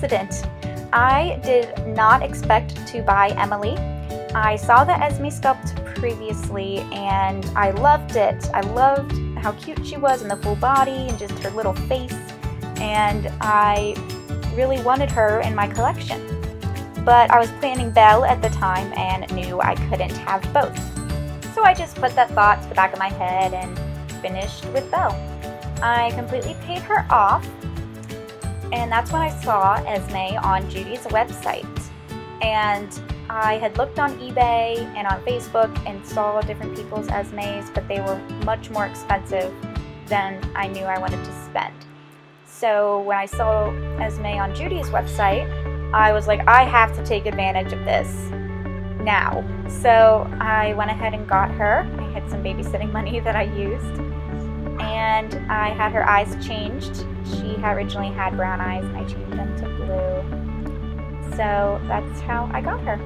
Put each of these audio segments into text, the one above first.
coincidence. I did not expect to buy Emilie. I saw the Esme sculpt previously and I loved it. I loved how cute she was in the full body and just her little face, and I really wanted her in my collection. But I was planning Belle at the time and knew I couldn't have both. So I just put that thought to the back of my head and finished with Belle. I completely paid her off, and that's when I saw Esme on Judy's website. And I had looked on eBay and on Facebook and saw different people's Esmes, but they were much more expensive than I knew I wanted to spend. So when I saw Esme on Judy's website, I was like, I have to take advantage of this now. So I went ahead and got her. I had some babysitting money that I used, and I had her eyes changed. She originally had brown eyes and I changed them to blue. So that's how I got her.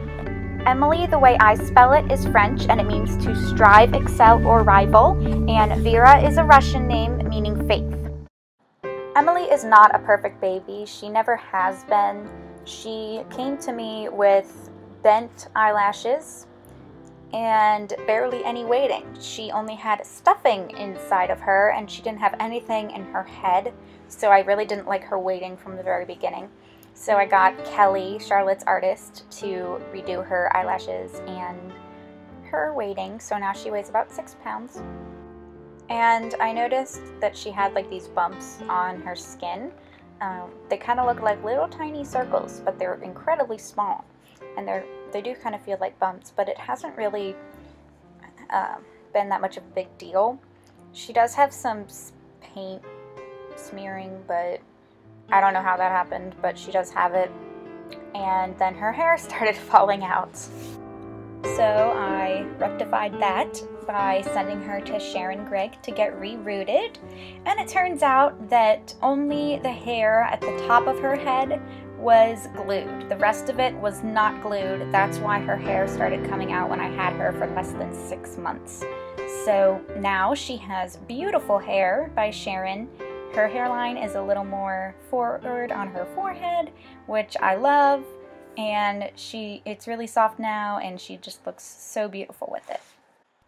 Emilie, the way I spell it, is French, and it means to strive, excel, or rival, and Vera is a Russian name meaning faith. Emilie is not a perfect baby. She never has been. She came to me with bent eyelashes and barely any weighting. She only had stuffing inside of her, and she didn't have anything in her head, so I really didn't like her weighting from the very beginning. So I got Kelly, Charlotte's artist, to redo her eyelashes and her weighting, so now she weighs about 6 pounds. And I noticed that she had like these bumps on her skin. They kind of look like little tiny circles, but they're incredibly small, and they do kind of feel like bumps, but it hasn't really been that much of a big deal. She does have some paint smearing, but I don't know how that happened, but she does have it. And then her hair started falling out. So I rectified that by sending her to Sharon Gregg to get re-rooted. And it turns out that only the hair at the top of her head was glued. The rest of it was not glued. That's why her hair started coming out when I had her for less than 6 months. So now she has beautiful hair by Sharon. Her hairline is a little more forward on her forehead, which I love, and it's really soft now, and she just looks so beautiful with it.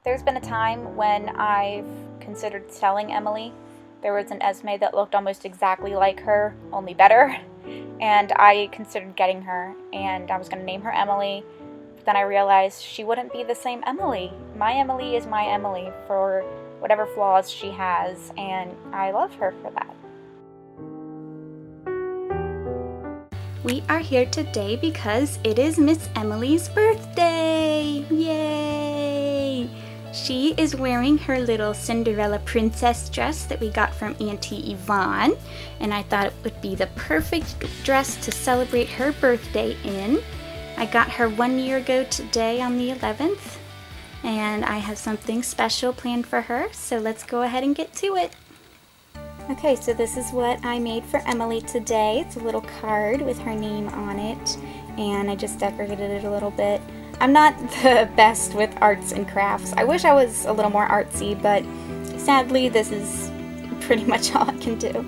There's been a time when I've considered selling Emilie. There was an Esme that looked almost exactly like her, only better, and I considered getting her, and I was going to name her Emilie. But then I realized she wouldn't be the same Emilie. My Emilie is my Emilie for whatever flaws she has, and I love her for that. We are here today because it is Miss Emilie's birthday! Yay! She is wearing her little Cinderella princess dress that we got from Auntie Yvonne, and I thought it would be the perfect dress to celebrate her birthday in. I got her 1 year ago today on the 11th. And I have something special planned for her, so let's go ahead and get to it. Okay, so this is what I made for Emilie today. It's a little card with her name on it, and I just decorated it a little bit. I'm not the best with arts and crafts. I wish I was a little more artsy, but sadly this is pretty much all I can do.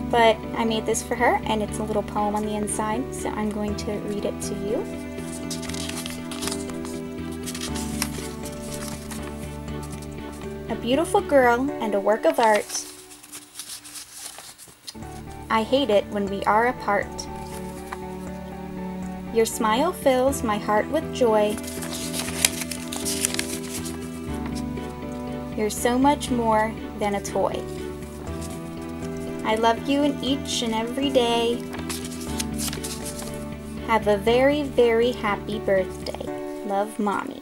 But I made this for her, and it's a little poem on the inside, so I'm going to read it to you. A beautiful girl and a work of art. I hate it when we are apart. Your smile fills my heart with joy. You're so much more than a toy. I love you in each and every day. Have a very, very happy birthday. Love, Mommy.